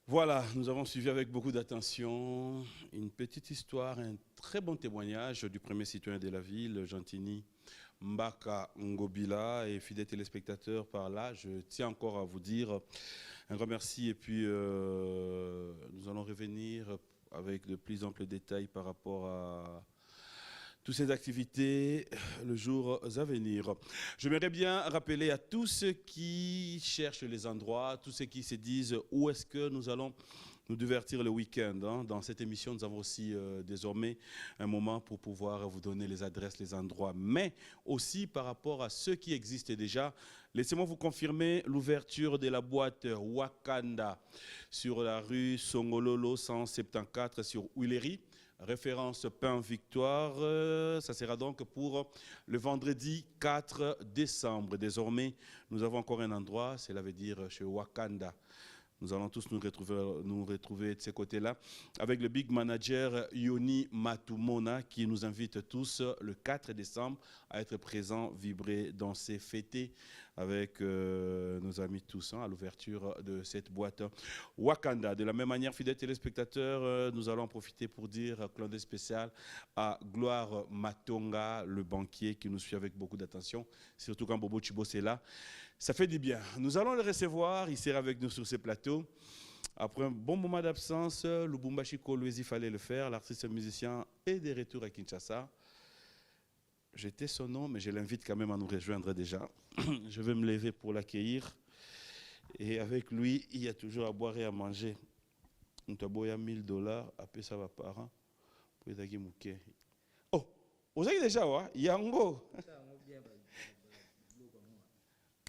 Voilà, nous avons suivi avec beaucoup d'attention une petite histoire, un très bon témoignage du premier citoyen de la ville, Gentini Mbaka Ngobila. Et fidèles téléspectateurs, par là, je tiens encore à vous dire un grand merci. Et puis, nous allons revenir avec de plus amples détails par rapport à toutes ces activités le jour à venir. J'aimerais bien rappeler à tous ceux qui cherchent les endroits, tous ceux qui se disent où est-ce que nous allons nous divertir le week-end. Hein. Dans cette émission, nous avons aussi désormais un moment pour pouvoir vous donner les adresses, les endroits, mais aussi par rapport à ceux qui existent déjà. Laissez-moi vous confirmer l'ouverture de la boîte Wakanda sur la rue Songololo 174 sur Huilery. Référence Pain Victoire, ça sera donc pour le vendredi 4 décembre. Désormais, nous avons encore un endroit, cela veut dire chez Wakanda. Nous allons tous nous retrouver de ce côté-là avec le big manager Yoni Matumona qui nous invite tous le 4 décembre à être présents, vibrer, danser, fêter avec nos amis tous à l'ouverture de cette boîte Wakanda. De la même manière, fidèles téléspectateurs, nous allons en profiter pour dire un clin d'œil spécial à Gloire Matonga, le banquier qui nous suit avec beaucoup d'attention, surtout quand Bobo Chibo est là. Ça fait du bien. Nous allons le recevoir, il sera avec nous sur ce plateau. Après un bon moment d'absence, Lubumbashi Kolwezi fallait le faire, l'artiste musicien est de retour à Kinshasa. J'étais son nom, mais je l'invite quand même à nous rejoindre déjà. Je vais me lever pour l'accueillir. Et avec lui, il y a toujours à boire et à manger. On t'a boyé $1000, après ça va par an. Oh, vous avez déjà, ouais? Yango.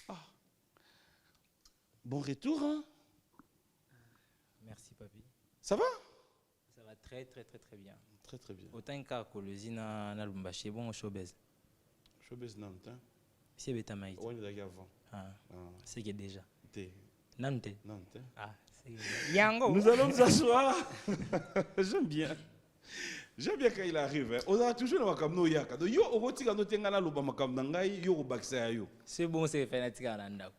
Ah. Bon retour, hein? Merci, papi. Ça va? Ça va très bien. Très bien. Autant qu'à Kolwezi na Lubumbashi, bon showbiz. Showbiz Nantes, hein? C'est Betamaï. On est d'ailleurs avant. C'est que déjà. Nantes. Ah, c'est Yango. Nous allons nous asseoir. J'aime bien. J'aime bien quand il arrive. Hein. On a toujours un comme nous yaka. Donc yo au roti quand nous tengana lubama comme nangai yo baksa yo. C'est bon, c'est fanatique à l'anda.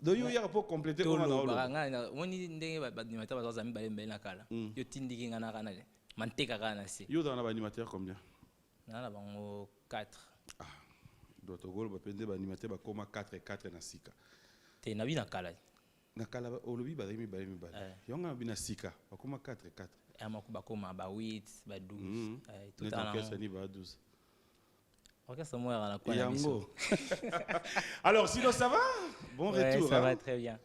Donc yo yaka pour compléter on a na on ni ndenge ba baza zami ba na kala. Yo tindiki ngana kana le. Manteka kana si. Yo dans l'animateur combien? Na bango 4. Ah. Donc to gol ba pende ba animateur ba koma 4 et 4 na sika. Te na bina kala. Na kala o lobi ba remi ba. Yo nga bina sika ba koma 4 et 4. Amakuba koma ba 8, ba 12. Tout à l'heure. Ni ba 12. OK, ça moi à la quoi Yango. Alors sinon ça va? Bon retour. Ça va très bien.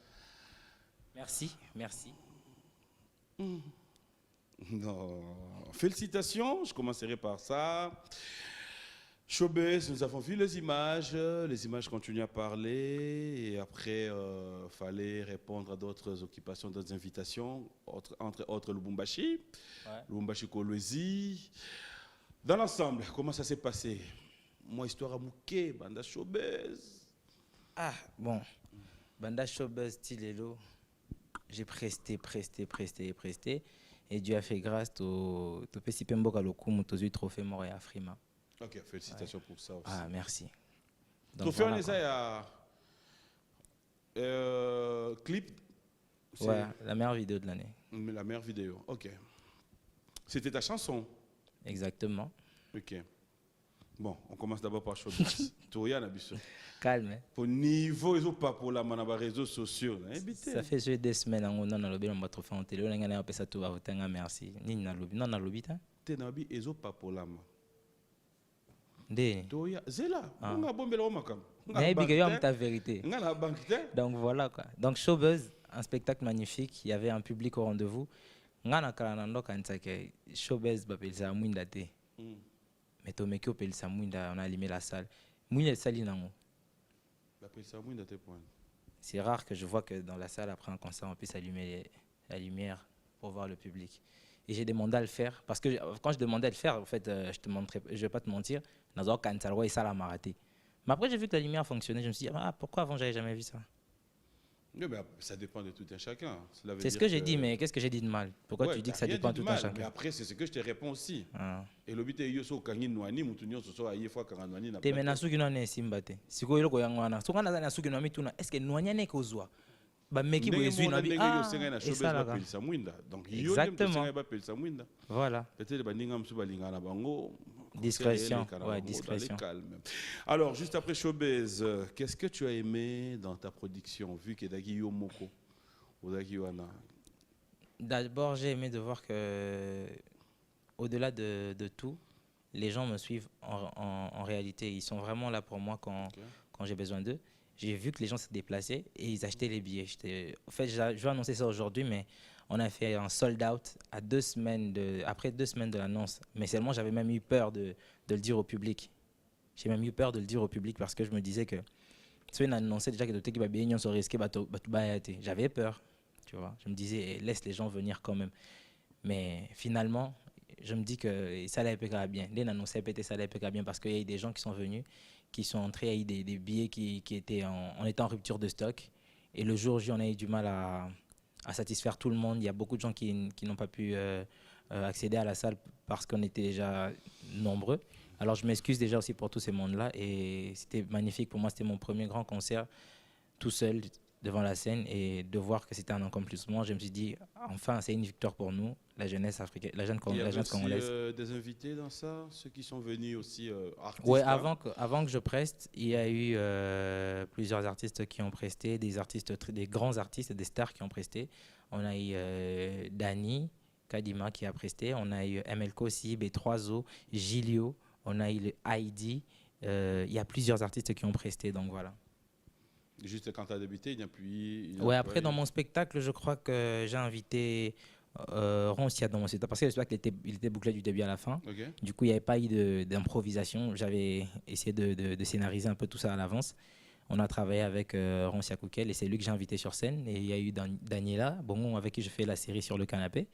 Merci. Non. Félicitations, je commencerai par ça. Showbiz, nous avons vu les images continuent à parler et après, fallait répondre à d'autres occupations, d'autres invitations, entre autres Lubumbashi, Lubumbashi Kolwezi. Dans l'ensemble, comment ça s'est passé? Moi, histoire à Mouké, Banda Showbiz. Ah, bon. Banda Showbiz, Tilelo, j'ai presté. Et Dieu a fait grâce au Pessi Pemboka Lokumu, au trophée Montréal Afrima. Ok, félicitations pour ça aussi. Ah, merci. Trophée, on essaie à clip. Ouais, la meilleure vidéo de l'année. La meilleure vidéo, ok. C'était ta chanson? Exactement. Ok. Bon, on commence d'abord par Showbiz. Touria Nabiso. Calme. Pour niveau, ils ont pas pour la manaba réseaux sociaux. Ça fait juste 2 semaines on a lobby on va trophée en télé. On a appelé ça tout à vous merci. Ni na lobby, non na lobby ta. T'es nabi ils ont pas pour la main. Ndé. Touria, zela. On a bombé le makam. Mais bigayam ta vérité. On a banque. Donc voilà quoi. Donc Showbiz, un spectacle magnifique. Il y avait un public au rendez-vous. Ngana kala ndo kansake Showbiz babel ça mwinda te. Mais Tomekio pel ça mwinda on a allumé la salle. Mwinda sali nango. C'est rare que je vois que dans la salle, après un concert, on puisse allumer la lumière pour voir le public. Et j'ai demandé à le faire, parce que quand je demandais à le faire, en fait, je ne vais pas te mentir, ça l'a raté. Mais après, j'ai vu que la lumière fonctionnait, je me suis dit, ah, pourquoi avant, j'avais jamais vu ça? Oui, mais ça dépend de tout un chacun. Cela veut C'est ce dire que j'ai dit, mais qu'est-ce que j'ai dit de mal? Pourquoi Ouais, tu dis t'as que ça rien dépend dit de de tout un mal, mais chacun? après, c'est ce que je te réponds aussi. Ah. Et le but est yo so kangi nwani mutunyo so so aye fois kanganwani na Te mena suki no ne simba te. Siko eloko yango wana. Soka na zana suki no mituna. Est-ce que noanya ne kozwa? Ba meki bo ndenge ezwi mona na bi. ndenge yo Ah, senga na et showbiz ça ba là. pelisa mwinda. Donc yo ndem to Exactement. senga ba pelisa mwinda. Voilà. Peut-être ba ninga msu ba linga na bango. Discrétion. conseiller les Ouais, canards, discrétion. dans les calmes. Alors, juste après Showbiz, qu'est-ce que tu as aimé dans ta production, vu que Dagi Yomoko ou Dagi Wana? D'abord, j'ai aimé de voir que, au-delà de tout, les gens me suivent en réalité. Ils sont vraiment là pour moi quand j'ai besoin d'eux. J'ai vu que les gens se déplaçaient et ils achetaient les billets. En fait, je vais annoncer ça aujourd'hui, mais on a fait un sold out à après 2 semaines de l'annonce. Mais seulement, j'avais même eu peur de le dire au public. J'ai même eu peur de le dire au public parce que je me disais que si on annonçait déjà que tout qui va bien se risquer, j'avais peur. Tu vois, je me disais, laisse les gens venir quand même. Mais finalement, je me dis que ça allait bien. Dès l'annonce, ça allait bien parce qu'il y a eu des gens qui sont venus, qui sont entrés, il y a eu des billets qui étaient on était en rupture de stock. Et le jour J, on a eu du mal à satisfaire tout le monde. Il y a beaucoup de gens qui n'ont pas pu accéder à la salle parce qu'on était déjà nombreux. Alors je m'excuse déjà aussi pour tous ces mondes-là. Et c'était magnifique pour moi. C'était mon premier grand concert tout seul devant la scène. Et de voir que c'était un accomplissement, je me suis dit, enfin, c'est une victoire pour nous, la jeunesse africaine, la jeune Il y avait jeunesse aussi congolaise. des invités dans ça, ceux qui sont venus aussi artistes. Ouais, hein? avant que je preste, il y a eu plusieurs artistes qui ont presté, des grands artistes, des stars qui ont presté. On a eu Dani Kadima qui a presté, on a eu ML Kossi, B3O, Gilio, on a eu le Heidi. Il y a plusieurs artistes qui ont presté, donc voilà. Juste quand tu as débuté, il n'y a plus. Ouais, après, dans mon spectacle, je crois que j'ai invité Roncia dans mon spectacle, parce que le spectacle il était bouclé du début à la fin. Okay. Du coup, il n'y avait pas eu d'improvisation. J'avais essayé de scénariser un peu tout ça à l'avance. On a travaillé avec Roncia Koukel et c'est lui que j'ai invité sur scène. Et il y a eu Daniela, bon, avec qui je fais la série Sur le canapé.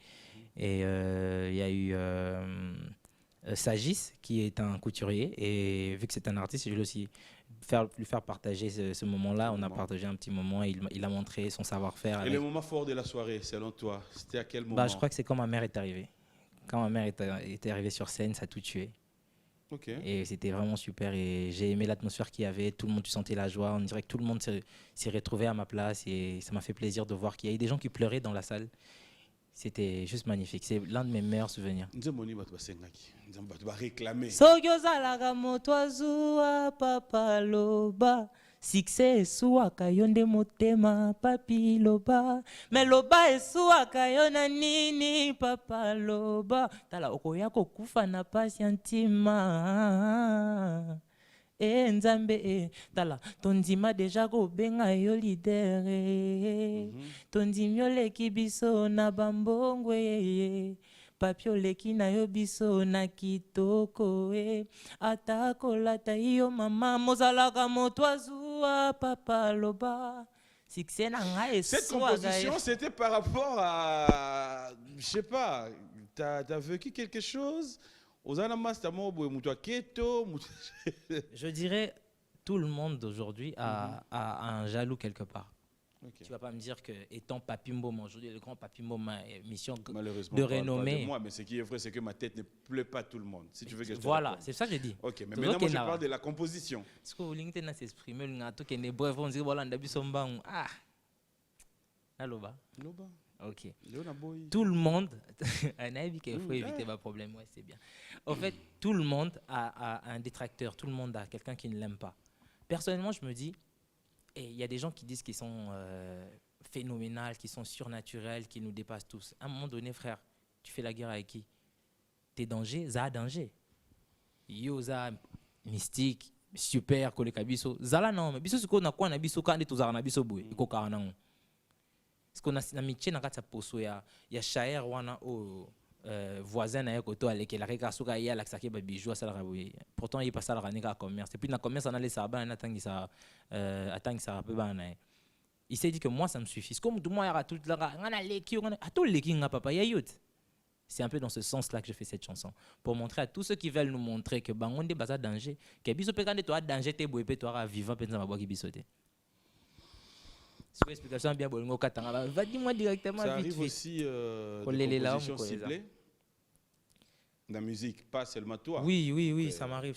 Et il y a eu Sagis, qui est un couturier. Et vu que c'est un artiste, je lui aussi lui faire partager ce moment-là. On a partagé un petit moment et il a montré son savoir-faire. Et le moment fort de la soirée, selon toi, c'était à quel moment? Bah, je crois que c'est quand ma mère est arrivée. Quand ma mère était arrivée sur scène, ça a tout tué. Okay. Et c'était vraiment super. Et j'ai aimé l'atmosphère qu'il y avait. Tout le monde, tu sentais la joie. On dirait que tout le monde s'est retrouvé à ma place. Et ça m'a fait plaisir de voir qu'il y a eu des gens qui pleuraient dans la salle. C'était juste magnifique. C'est l'un de mes meilleurs souvenirs. Soki ozalaka moto azwa papa loba succès esuwaka yo nde motema papi loba me loba esuwaka yo na nini papa loba tala okoya kokufa na pasi ya ntima nzambe tala tondima deja kobenga yo lider tondimi oleki biso na bambongwe papi oleki na yo biso na kitoko ata kolata yo mama mozalaka moto azwa papa loba succès na ngai. Cette composition, c'était par rapport à, je sais pas, t'as vécu quelque chose? Je dirais tout le monde d'aujourd'hui a un jaloux quelque part. Okay. Tu vas pas me dire que étant Papi Mboma aujourd'hui, le grand Papi Mboma, mission de renommée. De moi, mais ce qui est vrai, c'est que ma tête ne plaît pas à tout le monde. Si tu veux que je voilà, c'est ça que j'ai dit. Ok, mais maintenant moi, je parle de la composition. Est-ce que vous voulez s'exprimer, bref, on dit voilà, on a vu son banc. Ah, Loba. Ok. Tout le monde, il faut éviter ma problème, ouais, c'est bien. En fait, tout le monde a un détracteur, tout le monde a quelqu'un qui ne l'aime pas. Personnellement, je me dis, il y a des gens qui disent qu'ils sont phénoménales, qui sont surnaturels, qui nous dépassent tous. À un moment donné, frère, tu fais la guerre avec qui? Tes dangers, ça a danger. Yo, ça mystique, super, kolekabiso. Zala non, mais biso siko na kwa na biso kandi tuzara na biso boy, iko karanango. Parce qu'on a na miche na kata poso ya shaer wana o voisin na yokoto aleke la reka suka ya la sake ba bijou ça la raboye. Pourtant il passe à la ranika commerce. Et puis na commerce on a les sabana na tangi ça atangi ça peu bana. Il s'est dit que moi ça me suffit. Comme tout moi ya tout la ngana leki ngana ato leki nga papa ya yut. C'est un peu dans ce sens-là que je fais cette chanson pour montrer à tous ceux qui veulent nous montrer que bangonde baza danger, que biso pe quand toi danger te boye pe toi vivant penza mabwa ki bisote. Sur l'explication bien bon, va dis-moi directement Ça vite arrive fait. aussi Coller les des larmes, compositions quoi, les ciblées. La musique, pas seulement toi. Oui, Donc, ça m'arrive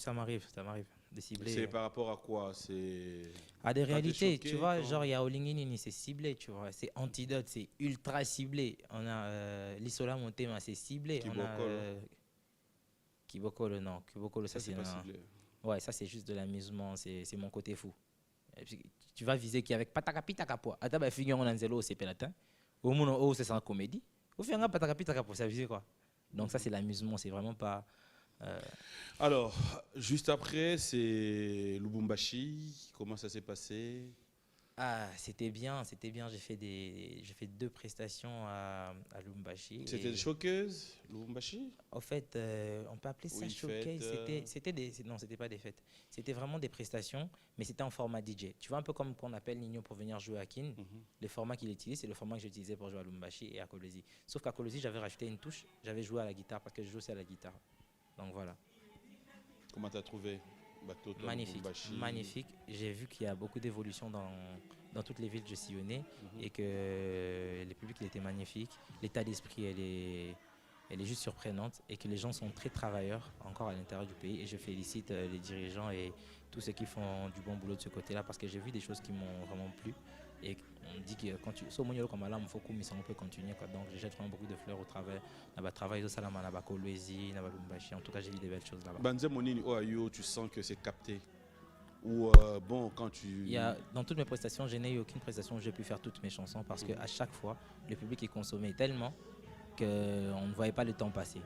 de cibler. c'est par rapport à quoi? C'est À des quand t'es réalités, choqué, tu vois, quand- genre il y a Olingini, c'est ciblé, tu vois, c'est Antidote, c'est ultra ciblé. On a l'Isola Montema, c'est ciblé. On a Kibokolo. Kibokolo, non, Kibokolo, Ça, ça c'est c'est pas non. ciblé. Ouais, ça c'est juste de l'amusement, c'est mon côté fou. Et puis, tu vas viser qui avec Patakapita Kapo. Attends, bah, figure on a Nzelo, c'est pelatin. Au monde, oh, c'est sans comédie. Au final, Patakapita Kapo, ça visait quoi. Donc, ça c'est l'amusement, c'est vraiment pas. Alors, juste après, c'est Lubumbashi. Comment ça s'est passé? Ah, c'était bien. J'ai fait 2 prestations à Lumbashi. C'était Et des choqueuses, Lubumbashi? en fait, on peut appeler ça Oui, showcase. fête, Non, c'était pas des fêtes. C'était vraiment des prestations, mais c'était en format DJ. Tu vois, un peu comme qu'on appelle Nino pour venir jouer à Kin. Le format qu'il utilise, c'est le format que j'utilisais pour jouer à Lumbashi et à Kolosi. Sauf qu'à Kolosi, j'avais rajouté une touche. J'avais joué à la guitare parce que je joue aussi à la guitare. Donc voilà. Comment t'as trouvé Batoto, Magnifique, Lubumbashi? magnifique. J'ai vu qu'il y a beaucoup d'évolution dans toutes les villes que je sillonnais et que le public il était magnifique. L'état d'esprit, elle est juste surprenante et que les gens sont très travailleurs encore à l'intérieur du pays. Et je félicite les dirigeants et tous ceux qui font du bon boulot de ce côté-là parce que j'ai vu des choses qui m'ont vraiment plu. Et on dit que quand tu so monyo comme là, il faut qu'on peut continuer quoi. Donc je jette vraiment beaucoup de fleurs au travail. N'a travail de salama n'a Kolwezi, n'a Lumbashi. En tout cas, j'ai vu des belles choses là-bas. Banze Monini Oayo, tu sens que c'est capté. Ou bon, quand tu. Dans toutes mes prestations, je n'ai eu aucune prestation où j'ai pu faire toutes mes chansons parce qu'à chaque fois, le public est consommé tellement qu'on ne voyait pas le temps passer.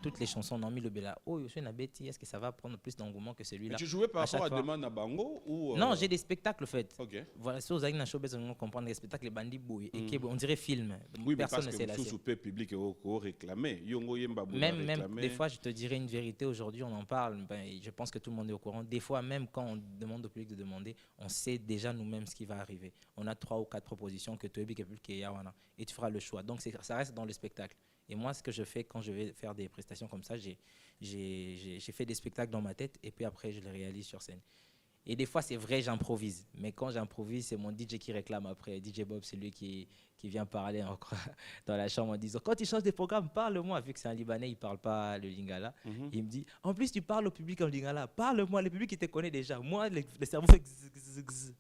Toutes les chansons, on a mis le bella. Oh, je suis une bêtise, est-ce que ça va prendre plus d'engouement que celui-là? Tu jouais par rapport à chaque fois. Demande à Bango ou Non, j'ai des spectacles en fait. Ok. Voilà, si vous avez une showbiz, on comprend les spectacles, bandits bouillent. Et on dirait film. Oui, mais personne parce ne sait que la sous le public est réclamé. Même des fois, je te dirais une vérité, aujourd'hui on en parle, je pense que tout le monde est au courant. Des fois, même quand on demande au public de demander, on sait déjà nous-mêmes ce qui va arriver. On a 3 ou 4 propositions que tu et tu feras le choix. Donc ça reste dans le spectacle. Et moi, ce que je fais quand je vais faire des prestations comme ça, j'ai fait des spectacles dans ma tête et puis après, je les réalise sur scène. Et des fois, c'est vrai, j'improvise. Mais quand j'improvise, c'est mon DJ qui réclame après. DJ Bob, c'est lui qui vient parler encore dans la chambre en disant « Quand tu changes de programme, parle-moi ». Vu que c'est un Libanais, il ne parle pas le lingala. Il me dit « En plus, tu parles au public en lingala. Parle-moi, le public, il te connaît déjà. Moi, le cerveau fait gzz. »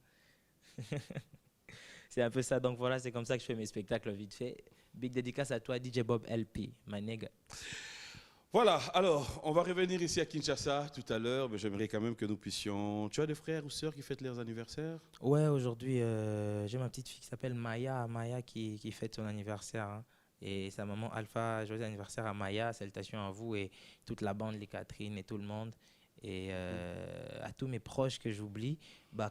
C'est un peu ça. Donc voilà, c'est comme ça que je fais mes spectacles vite fait. Big dédicace à toi, DJ Bob LP, my nigga. Voilà, alors, on va revenir ici à Kinshasa tout à l'heure, mais j'aimerais quand même que nous puissions... Tu as des frères ou sœurs qui fêtent leurs anniversaires? Ouais, aujourd'hui, j'ai ma petite fille qui s'appelle Maya qui fête son anniversaire. Hein. Et sa maman Alpha, joyeux anniversaire à Maya, salutations à vous et toute la bande, les Catherine et tout le monde. Et à tous mes proches que j'oublie,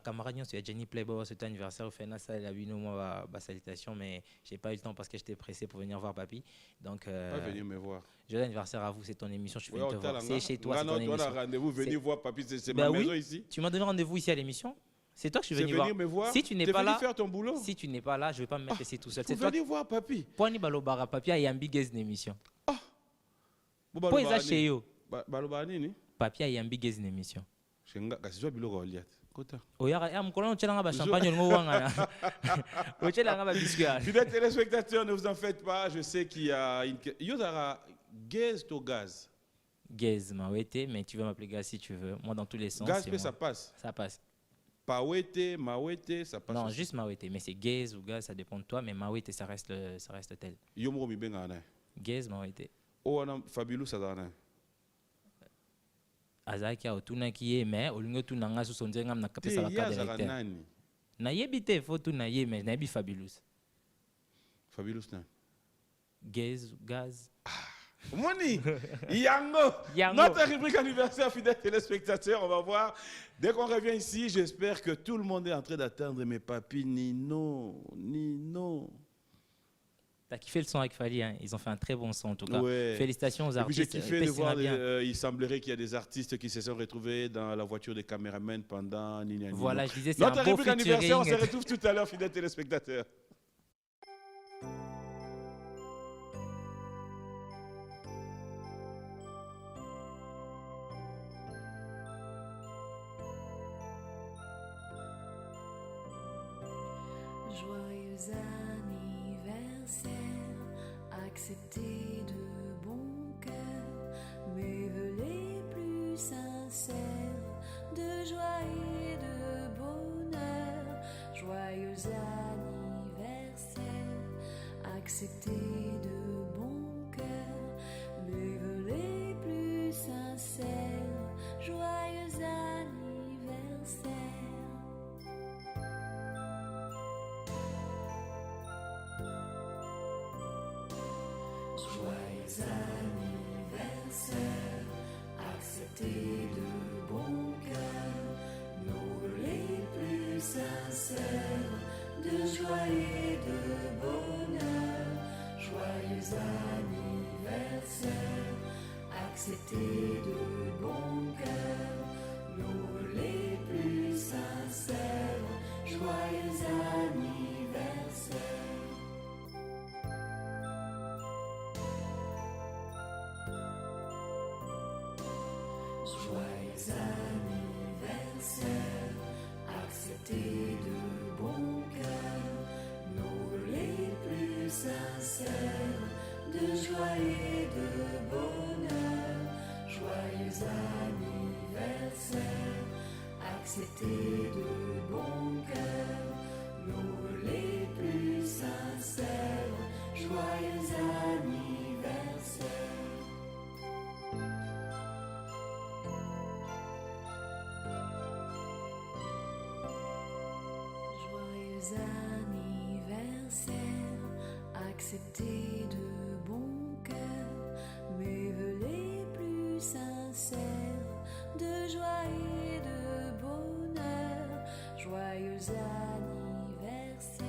camarade, c'est Jenny Playboy, c'était anniversaire au FNA, ça, elle a vu moi, salutation, mais j'ai pas eu le temps parce que j'étais pressé pour venir voir papy. Donc, pas venir me voir. Joyeux anniversaire à vous, c'est ton émission, je suis venu te voir. C'est chez toi, c'est ton émission. On a rendez-vous, venir voir papy, c'est ma maison ici. Tu m'as donné rendez-vous ici à l'émission. C'est toi que je suis venu voir. Me voir. Si tu n'es pas là, faire ton boulot. Si tu n'es pas là, je vais pas me mettre ici tout seul. C'est toi venir voir papy. Poni balobara papy a yambi gez émission. Ah. Pour ça chez yo. Balobara nini? Papy a yambi gez émission. Shenga kasizwa biloko oliat. Kota. Oya ya mukolo chelanga ba champagne ngo wanga na. O chelanga ba biscuit. Fidèles téléspectateurs, ne vous en faites pas, je sais qu'il y a une Yodara gaz to gaz. Gaz mawete, mais tu veux m'appeler gaz si tu veux. Moi dans tous les sens. Gaz ça passe. Ça passe. Pawete, mawete, ça passe. Non, aussi. juste mawete, mais c'est gaz ou gaz, ça dépend de toi, mais mawete ça reste tel. Yomo mi benga na. Gaz mawete. O ana Fabulous sadana. Azaki otuna kiye mais olingo tunanga so sonje ngam na kapesa la carte d'électeur. Na yebite faut na ye mais na yebi Fabulous. Fabulous na. Gaz. Moni, Yango. Notre rubrique anniversaire, fidèles téléspectateurs, on va voir. Dès qu'on revient ici, j'espère que tout le monde est en train d'attendre mes papis. Nino. T'as kiffé le son avec Fali, hein? Ils ont fait un très bon son en tout cas. Ouais. Félicitations aux artistes. J'ai kiffé de voir, il semblerait qu'il y a des artistes qui se sont retrouvés dans la voiture des caméramans pendant Nina. Voilà, je disais, c'est notre un beau rubrique anniversaire, on se retrouve tout à l'heure, fidèles téléspectateurs. Joyeux anniversaire, acceptez de bon cœur mes vœux les plus sincères de joie et de bonheur. Joyeux anniversaire, acceptez de bon cœur mes vœux les plus sincères. Joyeux anniversaire. Joyeux anniversaire, acceptez de bon cœur nos vœux les plus sincères de joie et de bonheur. Joyeux anniversaire, acceptez de bon cœur nos vœux les plus sincères. Joyeux anniversaire. Joyeux anniversaire, acceptez de bon cœur nos vœux les plus sincères de joie et de bonheur. Joyeux anniversaire, acceptez de bon cœur nos vœux les plus sincères. Joyeux anniversaire. Joyeux anniversaire, acceptez de bon cœur mes vœux les plus sincères de joie et de bonheur. Joyeux anniversaire,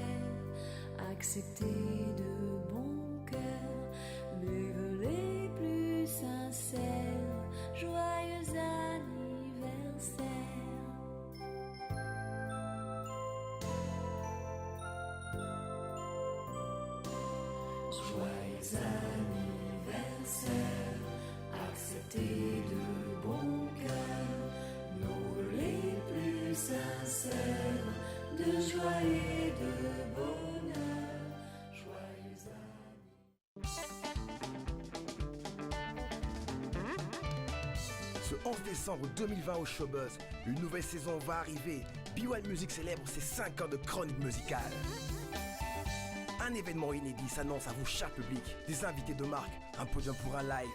acceptez de bon cœur mes vœux les plus sincères. Joyeux anniversaire. Joyeux anniversaire, acceptez de bon cœur nos vœux les plus sincères de joie et de bonheur. Joyeux anniversaire. Ce 11 décembre 2020 au Showbuzz, une nouvelle saison va arriver. B1 Music célèbre ses 5 ans de chronique musicale. Un événement inédit s'annonce à vous, cher public. Des invités de marque, un podium pour un live.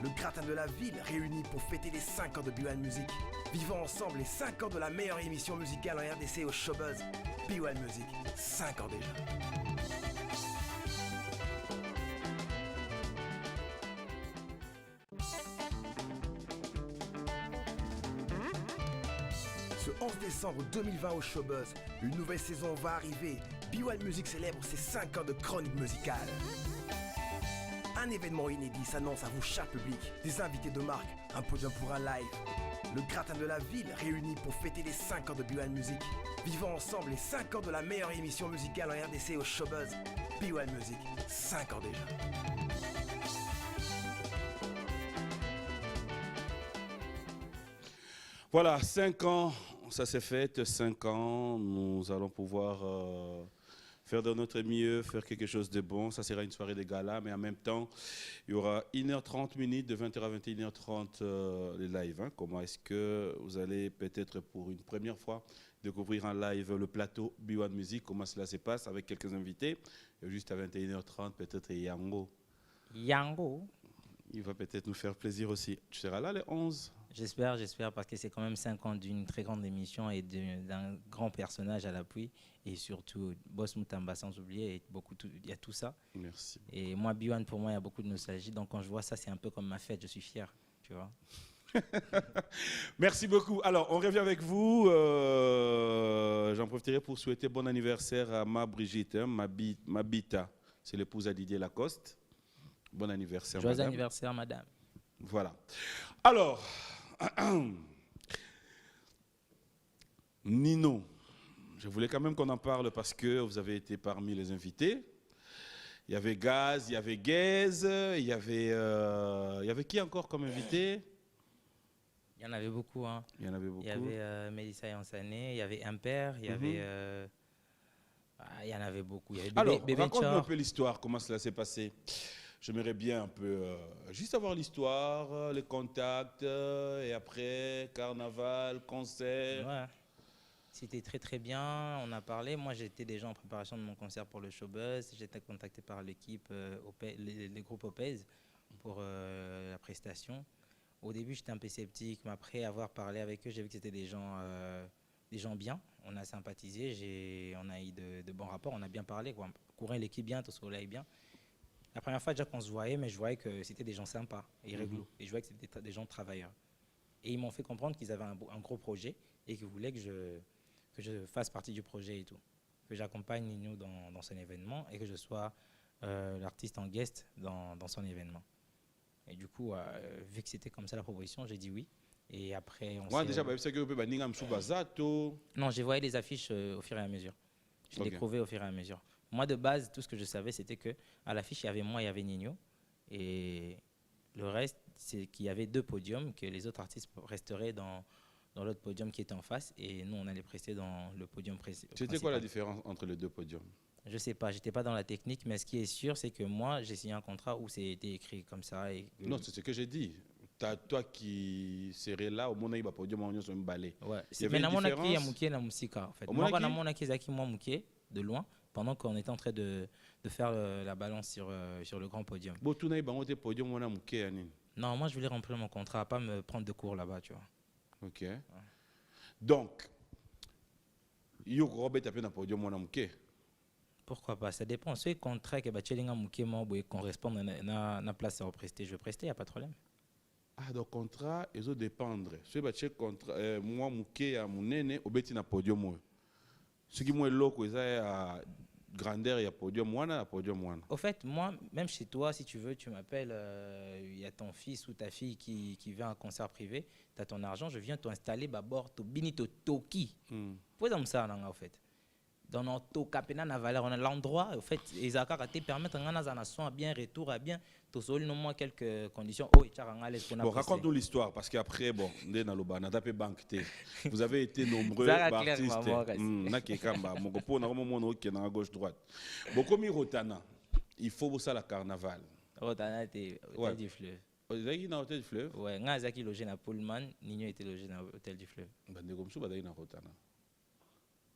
Le gratin de la ville réuni pour fêter les 5 ans de B1 Music. Vivons ensemble les 5 ans de la meilleure émission musicale en RDC au Showbuzz. B1 Music, 5 ans déjà. Ce 11 décembre 2020 au Showbuzz, une nouvelle saison va arriver. B1 Music célèbre ses 5 ans de chronique musicale. Un événement inédit s'annonce à vous, cher public. Des invités de marque, un podium pour un live. Le gratin de la ville réuni pour fêter les 5 ans de B1 Music. Vivons ensemble les 5 ans de la meilleure émission musicale en RDC au Showbuzz. B1 Music, 5 ans déjà. Voilà, 5 ans, ça s'est fait, 5 ans, nous allons pouvoir faire de notre mieux, faire quelque chose de bon. Ça sera une soirée de gala, mais en même temps, il y aura 1h30 minutes, de 20h à 21h30 les lives. Hein. Comment est-ce que vous allez peut-être pour une première fois découvrir en live le plateau B1 Music, comment cela se passe avec quelques invités. Et juste à 21h30, peut-être Yango. Yango. Il va peut-être nous faire plaisir aussi. Tu seras là les 11? J'espère, parce que c'est quand même 5 ans d'une très grande émission et d'un grand personnage à l'appui. Et surtout, Boss Moutamba, sans oublier, il y a tout ça. Merci. Et moi, B1, pour moi, il y a beaucoup de nostalgie. Donc, quand je vois ça, c'est un peu comme ma fête. Je suis fier, tu vois. Merci beaucoup. Alors, on revient avec vous. J'en profiterai pour souhaiter bon anniversaire à ma Brigitte, hein, ma Bita. C'est l'épouse à Didier Lacoste. Bon anniversaire, Joyeux madame. anniversaire, madame. Voilà. Alors, Nino, je voulais quand même qu'on en parle parce que vous avez été parmi les invités. Il y avait Gaz, il y avait Gaze, il y avait qui encore comme invité? Il y en avait beaucoup. Hein. Il y en avait beaucoup. Il y avait Mélissa Yansané, il y avait Imper, il y avait Ah, il y en avait beaucoup. Il y avait Alors, Bébé raconte-nous un Chor. peu l'histoire, comment cela s'est passé. J'aimerais bien un peu, juste avoir l'histoire, les contacts, et après, carnaval, concert. Ouais. C'était très très bien. On a parlé. Moi, j'étais déjà en préparation de mon concert pour le Showbuzz. J'étais contacté par l'équipe, les groupes OPEZ pour la prestation. Au début, j'étais un peu sceptique, mais après avoir parlé avec eux, j'ai vu que c'était des gens bien. On a sympathisé, on a eu de bons rapports, on a bien parlé. Quoi. Courir l'équipe bien, tout soleil bien. La première fois déjà qu'on se voyait, mais je voyais que c'était des gens sympas et réglo. Et je voyais que c'était des gens travailleurs. Et ils m'ont fait comprendre qu'ils avaient un gros projet et qu'ils voulaient que je fasse partie du projet et tout. Que j'accompagne Nino dans son événement et que je sois l'artiste en guest dans son événement. Et du coup, vu que c'était comme ça la proposition, j'ai dit oui. Et après, on Moi, s'est... déjà, c'est que vous pouvez dire Bazato. Non, j'ai voyé les affiches au fur et à mesure. Je Ok. découvrais au fur et à mesure. Moi, de base, tout ce que je savais, c'était que à l'affiche, il y avait moi, il y avait Nino. Et le reste, c'est qu'il y avait 2 podiums, que les autres artistes resteraient dans l'autre podium qui était en face. Et nous, on allait prester dans le podium principal. C'était quoi la différence entre les deux podiums? Je sais pas, j'étais pas dans la technique, mais ce qui est sûr, c'est que moi, j'ai signé un contrat où c'était écrit comme ça. Et que- Non, c'est ce que j'ai dit. Toi qui serais là, au moment où il va podium, on est balai. Ouais. Il y avait Mais une namona ki ya différence? mukie na musika en fait. Omona Moi ki? namona ki zaki moi mukie de loin pendant qu'on était en train de faire la balance sur le grand podium. Bon, tout le monde est podium, on a mouké. Non, moi je voulais remplir mon contrat, pas me prendre de cours là-bas, tu vois. Ok. Donc, yo Robert tapé dans podium, on a mouké. Pourquoi pas? Ça dépend. Ce contrat que bachelinga mukie moi boy correspond na place à prester, je vais prester, y a pas de problème. Ah, donc contrat, ils ont dépendre. Ce qui est contrat, moi, mouké à mon nene, au bêti na podium. Ce qui est loco, ils ont grandeur, il y a podium, moi, na podium, moi. Au fait, moi, même chez toi, si tu veux, tu m'appelles, il y a ton fils ou ta fille qui vient à un concert privé, tu as ton argent, je viens t'installer, babord, to bini to toki. Pourquoi ça me sert, en fait? Dans notre capena na valeur, on a l'endroit, en fait, les accords te permettent un son à bien, retour à bien, tu as au moins quelques conditions. Oh, Bon, raconte-nous l'histoire, parce qu'après, bon, on a tapé banque. Vous avez été nombreux Ça va clair, artistes. maman, reste. Nakekamba, mon copain, on a un moment qui est à gauche-droite. Bon, comme il rotana, il faut ça la carnaval. Rotana était Ouais. hôtel du fleuve. Vous avez dit dans l'hôtel du fleuve? Ouais, nga zaki logé na Pullman, Nino était logé dans l'hôtel du fleuve. Bande comme ça, vous avez dit dans rotana.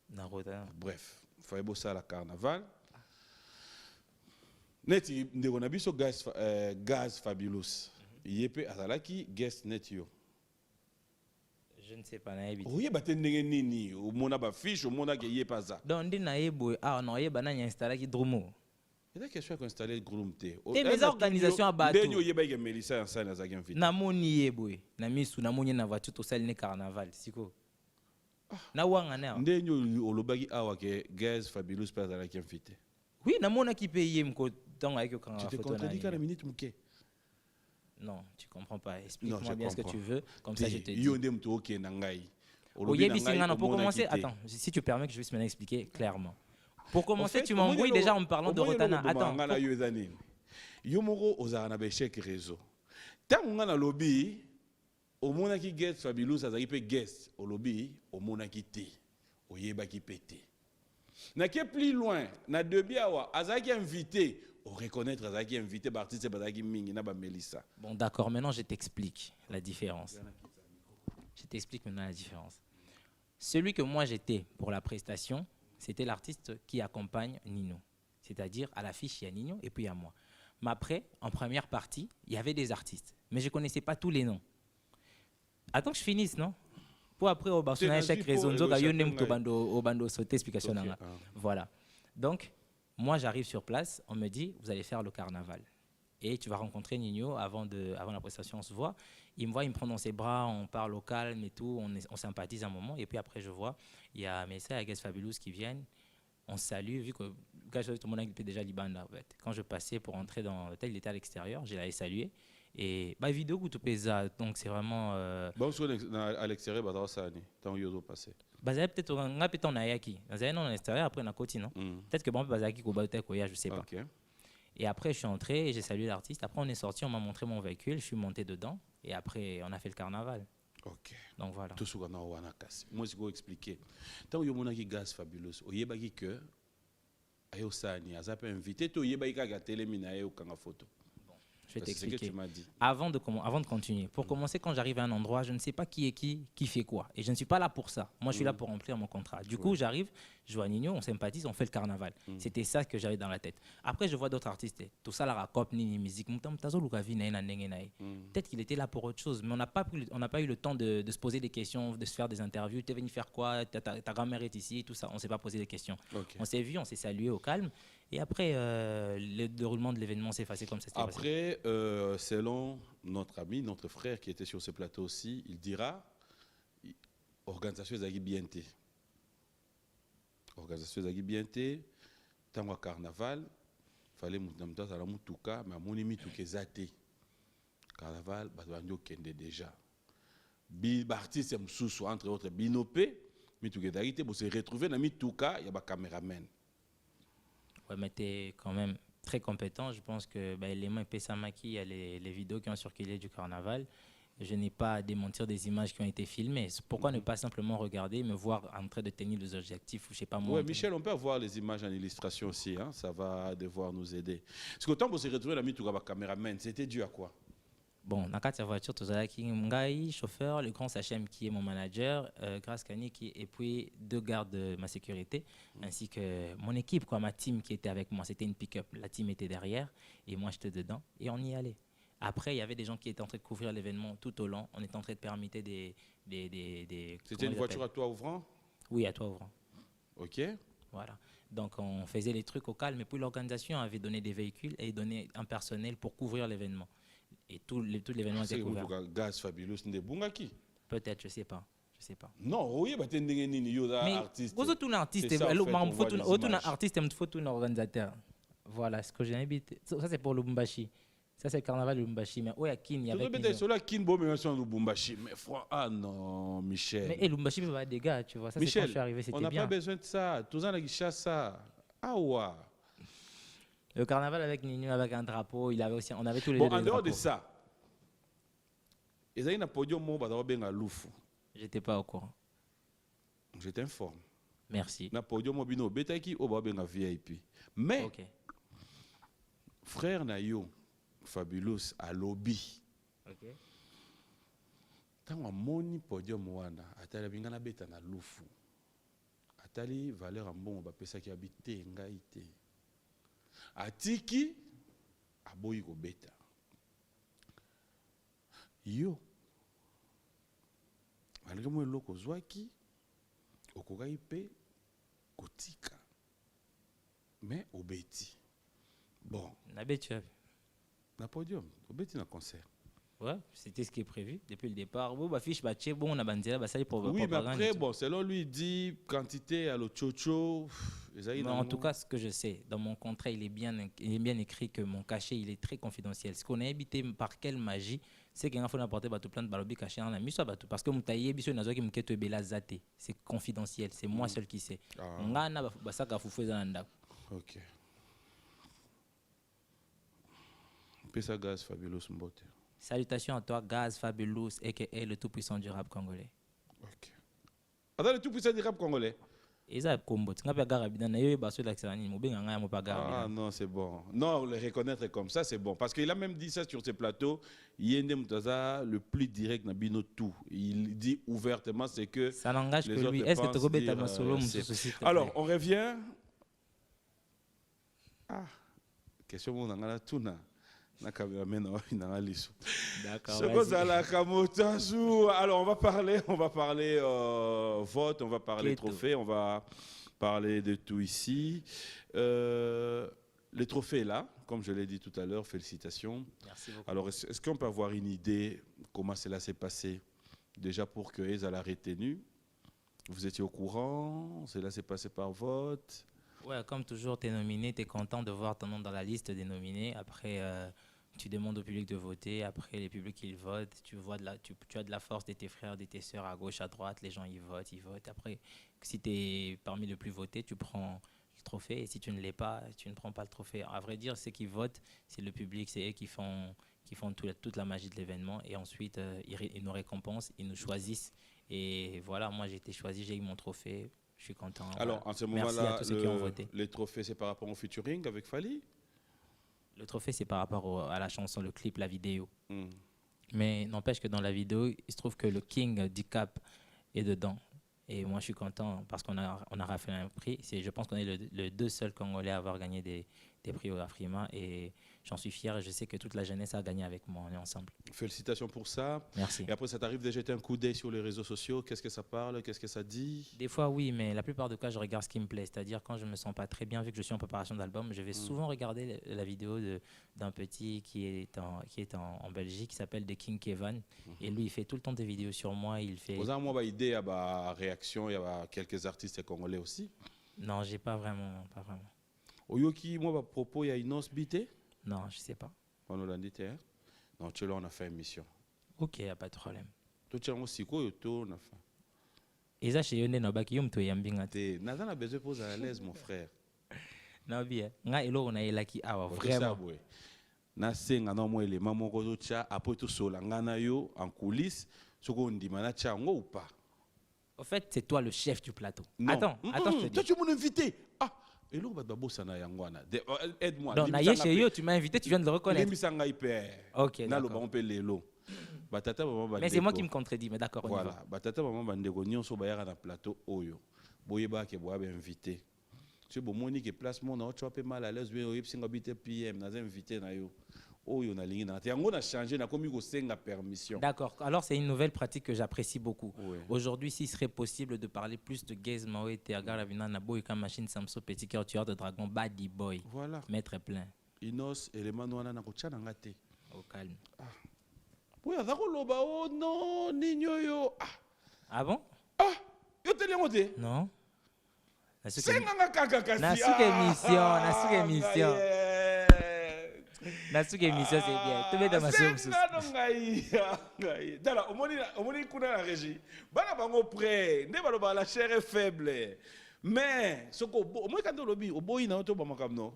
Na Rotana. Bref, il faut ça la carnaval. Neti, on a biso gaz fabulous. Yepe azalaki guest net yo. Je ne sais pas, na yebi. Oye bate ndenge nini, o mona ba fiche, o mona ke yepa za. Donc, ndi na yebo, ah non, yeba na installé qui dromo. Il y a question installer groupe T. Mes organisations à bateau. Denyo yeba ke Melissa en salle za invité. Na moni yebo, na misu na moni na voiture to salle ne carnaval, siko. Na wanga na. Denyo olobaki awa ke gaz fabulous pas azalaki invité. Oui, na mona qui paye mko tonga avec quand Tu te contredis qu'à la minute muke. Non, tu comprends pas. Non, Explique-moi je bien ce que comprends. tu veux, comme ça je te dis. Yo ndem to ok na ngai. Oyebi Singana, pour commencer, attends, si tu permets que je puisse maintenant expliquer clairement. Pour commencer, tu m'embrouilles déjà en me parlant de Rotana. Attends. Yo moko ozala na échec réseau. Tant nga na lobby, omona ki guest fabulous azali pe guest, au lobby, omona ki te. Oyeba ki pété. Na ke plus loin, na debi awa azaki invité, o reconnaître azaki invité ba artiste bazaki mingi na ba Melissa. Bon, d'accord, maintenant je t'explique la différence. Je t'explique maintenant la différence. Celui que moi j'étais pour la prestation, c'était l'artiste qui accompagne Nino. C'est-à-dire, à l'affiche, il y a Nino et puis il y a moi. Mais après, en première partie, il y avait des artistes. Mais je ne connaissais pas tous les noms. Attends que je finisse, non? Pour après, au Barcelone, chaque raison, au bando sauter, explication. Ok, Voilà. Donc, moi, j'arrive sur place, on me dit, vous allez faire le carnaval. Et tu vas rencontrer Nino avant la prestation, on se voit. Il me voit, il me prend dans ses bras, on parle au calme et tout, on sympathise un moment. Et puis après, je vois, il y a Messa et Guest Fabulous qui viennent. On se salue, vu que tout le monde était déjà Libanda. En fait. Quand je passais pour entrer dans l'hôtel, il était à l'extérieur, je l'avais salué. Et bah, vidéo que tu pesa, donc c'est vraiment. Bon, à l'extérieur, bah, ça, tant que yo passé. Bah, peut-être on a peut-être on a yaki. On a non à l'extérieur, après on a côté, non. Peut-être que bon, bah, yaki ko baute koya, je sais pas. Okay. Et après, je suis entré et j'ai salué l'artiste. Après, on est sorti, on m'a montré mon véhicule, je suis monté dedans. Et après, on a fait le carnaval. Ok. Donc voilà. Tout ce qu'on a wana kasi. Moi, je vais expliquer. Tant que yo mona ki gaz fabulous, oyeba ki que ayo sani aza pe invité to yeba ika telemi na ye okanga photo. Je vais C'est ce que t'expliquer. tu m'as dit. Avant de continuer, pour commencer, quand j'arrive à un endroit, je ne sais pas qui est qui fait quoi. Et je ne suis pas là pour ça. Moi, je suis là pour remplir mon contrat. Du coup, j'arrive, je vois Nino, on sympathise, on fait le carnaval. C'était ça que j'avais dans la tête. Après, je vois d'autres artistes. Tout ça, la racop, ni musique. Peut-être qu'il était là pour autre chose, mais on n'a pas eu le temps de se poser des questions, de se faire des interviews. Tu es venu faire quoi? Ta grand-mère est ici, tout ça. On ne s'est pas posé des questions. Ok. On s'est vu, on s'est salué au calme. Et après, le déroulement de l'événement s'est passé comme ça. s'était passé. Après, selon notre ami, notre frère qui était sur ce plateau aussi, il dira organisation ezaki bien te. Organisation ezaki bien te. Tango ya carnaval, fallait mutu azala mutuka, mais amoni mituka eza te. Carnaval, bato bandi okende déjà. Artiste mosusu entre autres bino pe mituka ezalaki te, bo se retrouver na mituka ya ba cameraman. Ouais, mais tu es quand même très compétent. Je pense que l'élément Pessamaki, il y a les vidéos qui ont circulé du carnaval. Je n'ai pas à démentir des images qui ont été filmées. Pourquoi ne pas simplement regarder, me voir en train de tenir les objectifs ou je sais pas moi. Oui, Michel, on peut avoir les images en illustration aussi. Hein? Ça va devoir nous aider. Parce qu'autant pour se retrouver la mituka caméraman, c'était dû à quoi? Bon, dans la voiture, tout ça, Ngai, chauffeur, le grand Sachem qui est mon manager, Grace Kani et puis 2 gardes de ma sécurité, ainsi que mon équipe, quoi, ma team qui était avec moi. C'était une pick-up. La team était derrière et moi j'étais dedans et on y allait. Après, il y avait des gens qui étaient en train de couvrir l'événement tout au long. On était en train de permettre des C'était une voiture à toi ouvrant? Oui, à toi ouvrant. Ok. Voilà. Donc on faisait les trucs au calme et puis l'organisation avait donné des véhicules et donné un personnel pour couvrir l'événement. Et tout l'événement était couvert. Gaz Fabulous n'est bungaki. Peut-être, je sais pas. Non, oui, bah t'es un artiste. Mais vous un artiste, C'est ça, en fait, on voit des un images. artiste, il faut tout un organisateur. Voilà ce que j'ai invité. Ça c'est pour Lubumbashi. Ça c'est le carnaval de Lubumbashi. Mais où est Kin? Il y avait Mais ah non, Michel. Mais Lubumbashi peut pas des gars, tu vois. Ça c'est quand je suis arrivé, c'était on n'a bien. pas besoin de ça. Tous en a ça. Ah ouais. Le carnaval avec Nino, avec un drapeau, on avait tous les Bon, deux en des dehors de drapeaux. ça, ils ont un podium où ils ont loufou. J'étais pas au courant. Je t'informe. Merci. Na podium obino betaki oba VIP. Mais Ok. frère na yo Fabulous à lobby. Ok. Tango moni podium wana atala binga na beta na lufu. Atali valeur ambongo ba pesa ki habité ngai te. Atiki aboyi ko beta. Yo malgré moi loko zwaki okokai pe kotika. Mais obeti. Bon, Nabé, tu as vu. na podium, obeti na concert. Ouais, c'était ce qui est prévu depuis le départ. Bon, bah, fiche, bah, tché, bon, on a bandé là, bah, ça y est pour Oui, mais propagande et après, tout. bon, selon lui, il dit quantité à l'ochocho. Mais en tout cas, ce que je sais, dans mon contrat, il est bien écrit que mon cachet, il est très confidentiel. Ce qu'on a évité par quelle magie, c'est qu'il faut apporter tout plein de balobi cachés dans la mise parce que mutaye biso nazo ki mketo ebela zate. C'est confidentiel, c'est moi seul qui sais. Ngana ba saka fufu za ndako. Ok. Pesa Gaz Fabulous Mbote. Salutations à toi, Gaz Fabulous, a.k.a. le tout-puissant du rap congolais. Ok. Attends, le tout puissant du rap congolais. Et ça, combo. Tu n'as pas garabida, na yo baso l'accélérani, mo benga nga mo pas garabida. Ah non, c'est bon. Non, le reconnaître comme ça, c'est bon. Parce qu'il a même dit ça sur ses plateaux. Yende Mutaza, le plus direct na bino tout. Il dit ouvertement, c'est que. Ça n'engage que les lui. autres Est-ce que pensent tu as dire, ma solo, c'est- s'il te plaît? Alors, on revient. Ah, question mon nangala tuna. Na cameraman na lisu. D'accord. Alors, on va parler vote, on va parler Keto. trophée, on va parler de tout ici. Les trophées là, comme je l'ai dit tout à l'heure, félicitations. Merci beaucoup. Alors, est-ce qu'on peut avoir une idée comment cela s'est passé? Déjà pour que Eza l'a retenu, vous étiez au courant, cela s'est passé par vote. Ouais, comme toujours, tu es nominé, tu es content de voir ton nom dans la liste des nominés. Après, tu demandes au public de voter. Après, les publics, ils votent. Tu as de la force de tes frères, de tes sœurs à gauche, à droite. Les gens, ils votent, ils votent. Après, si tu es parmi les plus votés, tu prends le trophée. Et si tu ne l'es pas, tu ne prends pas le trophée. À vrai dire, ceux qui votent, c'est le public. C'est eux qui font toute la magie de l'événement. Et ensuite, ils nous récompensent, ils nous choisissent. Et voilà, moi, j'ai été choisi, j'ai eu mon trophée. Je suis content. Alors, voilà. en ce Merci à moment-là, tous ceux qui ont voté. les trophées, c'est par rapport au featuring avec Fally. Le trophée, c'est par rapport à la chanson, le clip, la vidéo. Hmm. Mais n'empêche que dans la vidéo, il se trouve que le King d'ICAP est dedans. Et moi, je suis content parce qu'on a raflé un prix. Je pense qu'on est le deux seuls Congolais à avoir gagné des prix au Afrima. Et j'en suis fier. Et je sais que toute la jeunesse a gagné avec moi. On est ensemble. Félicitations pour ça. Merci. Et après, ça t'arrive de jeter un coup d'œil sur les réseaux sociaux. Qu'est-ce que ça parle? Qu'est-ce que ça dit? Des fois, oui, mais la plupart du cas, je regarde ce qui me plaît. C'est-à-dire, quand je ne me sens pas très bien, vu que je suis en préparation d'album, je vais souvent regarder la vidéo d'un petit qui est en Belgique, qui s'appelle The King Kevin. Et lui, il fait tout le temps des vidéos sur moi. Il fait... Vous avez moi idée à la réaction, il y a quelques artistes congolais aussi. Non, j'ai pas vraiment. Oyoki, moi, à propos, il y a une os bité. Non, je sais pas. On l'a dit, hein? Non, tu là, on a fait une mission. Ok, y a pas de problème. Toi, tu as aussi quoi, on a fait. Et ça, chez Yone Nobaki, yom to yambinga. Nathan a besoin de poser à l'aise, mon frère. Non, bien. Nga elo on a elaki awa vraiment. Na senga na mo élément moko to tia après tout sola ngana yo en coulisses soko ndima na tia ngo ou pas. En fait, c'est toi le chef du plateau. Non. Attends, je te dis. Toi tu es mon invité. Ah, et là ba bossa na yangwana. Aide-moi. Donc na chez yo, tu m'as invité, tu viens de le reconnaître. Limisanga hyper. OK. Na lo ba on peut lelo. Batata maman ba. Mais c'est moi qui me contredis, mais d'accord, on y voilà. va. Batata maman ba ndeko nyonso ba yaka na plateau oyo. Boyeba ke boa ba invité. Tu bon monique place mon na tu as mal à l'aise bien o yipsinga bité PM na invité na yo. Oh, on a ligné dans on a changé, on a commis la permission. D'accord. Alors, c'est une nouvelle pratique que j'apprécie beaucoup. Oui. Aujourd'hui, s'il serait possible de parler plus de Gaze Mawe, Tergar, Lavina, Nabo, et Machine, Samso, Petit Cœur, Tueur de Dragon, Badi Boy. Voilà. Maître plein. Inos, élément noana na kocha na ngate. Au calme. Oui, azako loba, oh non, nino yo. Ah bon? Ah, yo te lengote? Non. Senga kaka kasi. Nasuke émission. Nasuke émission, c'est bien. Tu mets dans ma sauce. Ngai. Dala, omoni kuna la régie. Bana bango prêt. Ne baloba la chair est faible. Mais soko omoni quand lobi oboyi na to ba makamno.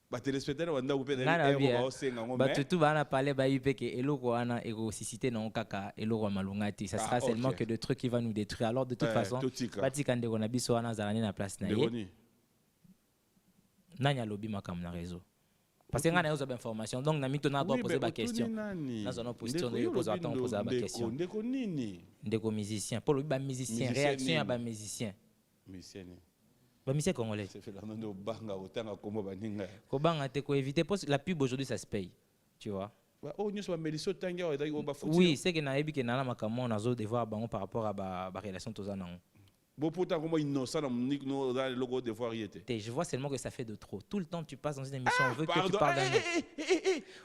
Ba téléspectateur wanda upé na ero ba senga ngombe. Ba tutu bana parler ba yipeke eloko wana ego sisité na kaka eloko malungati. Ça sera seulement que de trucs qui va nous détruire. Alors de toute façon, batika ndeko na biso wana zalani na place na ye. Nanya lobi makam na réseau. Parce que nous avons information, donc nous avons posé des questions. Nous avons posé des questions. Ndeko musicien, pour le musicien, réaction à musicien. Musicien congolais. C'est fait la nom de banga autant à comme baninga. Kobanga te ko éviter parce que la pub aujourd'hui ça se paye, tu vois. Oh nous sommes méliso tanga et d'ailleurs ba foutu. Oui, c'est que na ebi que na la makamo na zo devoir bango par rapport à ba relation tozana. Bon, pourtant, comment innocent dans le logo de variété. Je vois seulement que ça fait de trop. Tout le temps, tu passes dans une émission, on veut que tu parles d'un autre.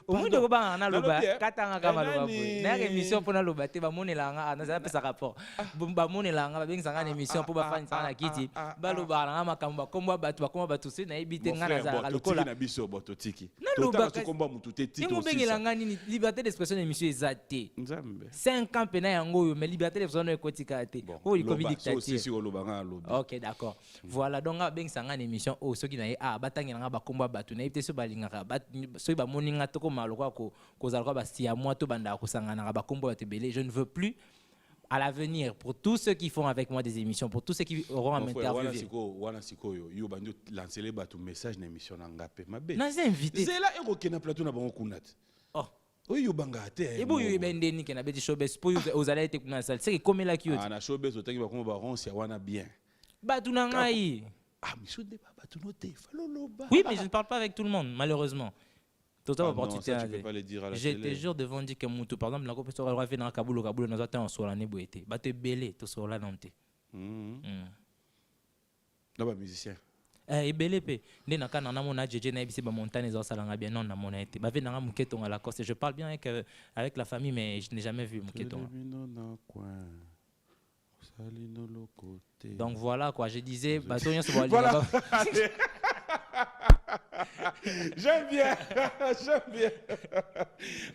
Au moins, tu vas en aloba, katanga kamaloba. Na émission pour na loba, te ba moni langa, na ça rapport. Ba moni langa, ba nganga émission pour ba fan sana kiti. Ba loba langa makamba komba batu se na ebite ngana za lokola. Na biso bototiki. Na loba komba mutu te tito. Ngo bengi langa nini liberté d'expression émission ezate. Nzambe. 5 ans pena yango mais liberté d'expression no ekotika te. Oh, il Covid dictature. Ok, d'accord. Voilà, donc ben sanga une émission oh ceux qui na batangi nga ba komba batu na ite so balingaka so ba moninga to ko maloko ko zalwa ba sia moi to banda ko sanga na ba komba te belé. Je ne veux plus à l'avenir pour tous ceux qui font avec moi des émissions, pour tous ceux qui auront à m'interviewer. Wana siko yo bando lancer les batu message na émission na ngape mabe. Na invité. C'est là eko kena plateau na bango kunat. Oh. Oui, yo banga te. Et bon yo bendeni ke na beti showbiz pour aux allez te kuna salle. C'est comme là qui yo. Ah na showbiz otangi ba komba baron si wana bien. Batu na ngai. Ah mais so débat batu noté faloloba. Oui, mais je ne parle pas avec tout le monde malheureusement. Total opportunité. Tu peux pas le dire à la télé. Je te jure devant dire que Moutou par exemple la copie sera refait dans Kaboul nous attend sur l'année boité. Ba te belé to sur la nanté. Non ba musicien. Ebelepe nde na kana na mona jeje na ebisi ba montagne za salanga bien non na mona été ba ve na muketo à la Corse. Je parle bien avec la famille mais je n'ai jamais vu muketo. Donc voilà quoi, je disais batonyo so voilà. J'aime bien, j'aime bien.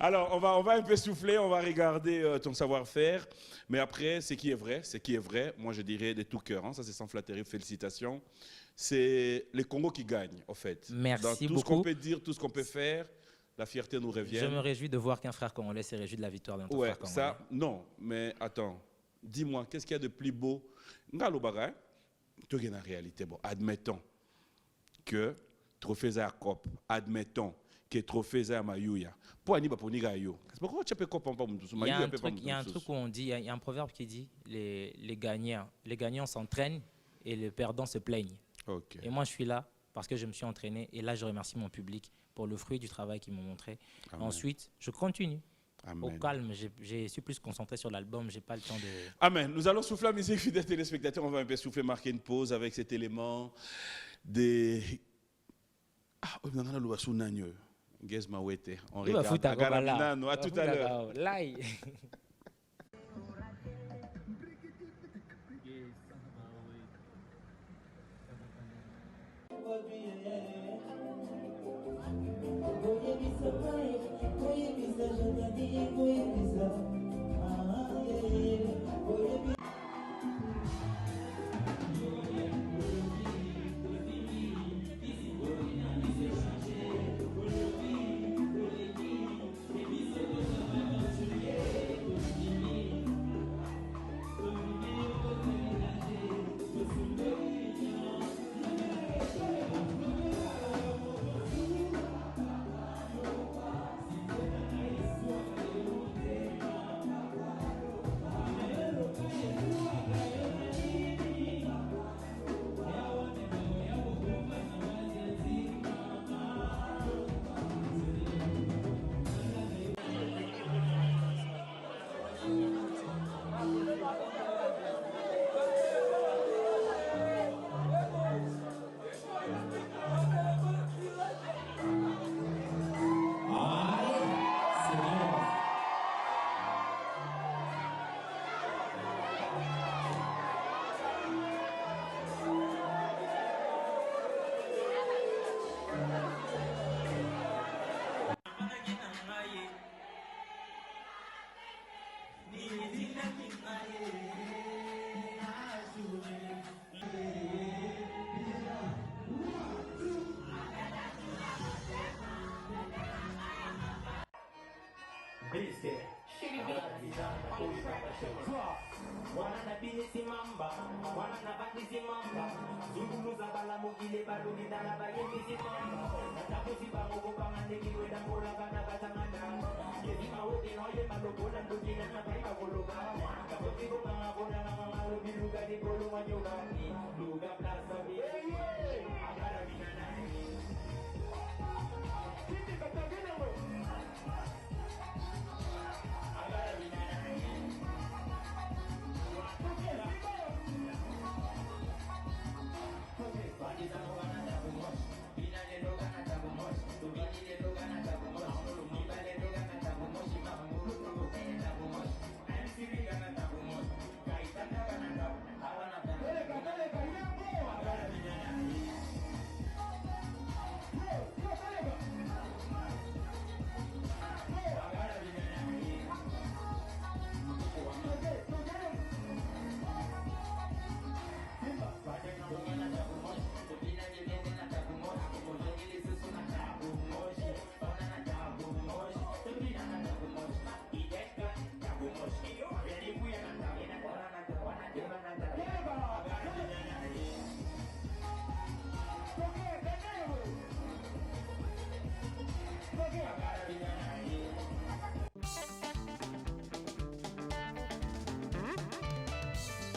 Alors, on va un peu souffler, on va regarder ton savoir-faire. Mais après, ce qui est vrai, moi je dirais de tout cœur, hein, ça c'est sans flatterie, félicitations. C'est les Congos qui gagnent, en fait. Merci dans tout beaucoup. Ce qu'on peut dire, tout ce qu'on peut faire, la fierté nous revient. Je me réjouis de voir qu'un frère congolais s'est réjoui de la victoire d'un frère congolais. Ça, non, mais attends, dis-moi, qu'est-ce qu'il y a de plus beau? Ngalobaga, tu as une réalité. Bon, admettons que trophée à cop, admettons que trophée à mayuya. Pour Annie, pour Niga yo. Pourquoi tu peux cop en pas Il y a un truc où on dit, il y a un proverbe qui dit les gagnants s'entraînent et les perdants se plaignent. Okay. Et moi, je suis là parce que je me suis entraîné et là, je remercie mon public pour le fruit du travail qu'ils m'ont montré. Amen. Ensuite, je continue. Amen. Au calme, je suis plus concentré sur l'album, j'ai pas le temps de... Amen. Nous allons souffler la musique, fidèles téléspectateurs. On va un peu souffler, marquer une pause avec cet élément des... Ah, on a le sous Nagneux. On regarde. À tout à l'heure.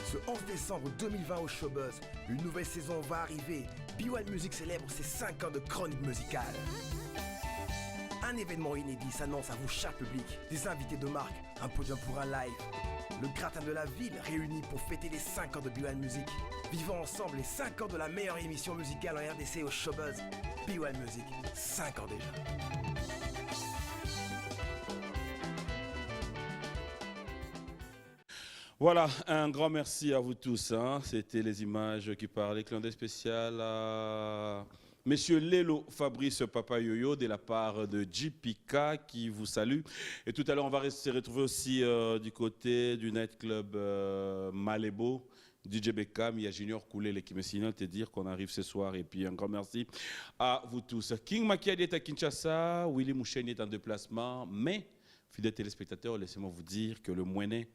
Ce 11 décembre 2020 au Showbuzz, une nouvelle saison va arriver. B1 Music célèbre ses 5 ans de chronique musicale. Un événement inédit s'annonce à vous, cher public. Des invités de marque, un podium pour un live. Le gratin de la ville réuni pour fêter les 5 ans de B1 Music. Vivons ensemble les 5 ans de la meilleure émission musicale en RDC au Showbuzz. B1 Music, 5 ans déjà. Voilà, un grand merci à vous tous. C'était les images qui parlaient. Clin d'œil spécial à Monsieur Lelo Fabrice Papayoyo de la part de JPK qui vous salue. Et tout à l'heure, on va se retrouver aussi du côté du nightclub Malébo. DJ Beckham, il y a Junior Koulele qui me signale te dire qu'on arrive ce soir. Et puis un grand merci à vous tous. King Makiadi est à Kinshasa, Willy Moucheni est en déplacement, mais Fidèles téléspectateurs, laissez-moi vous dire que le Mouenet,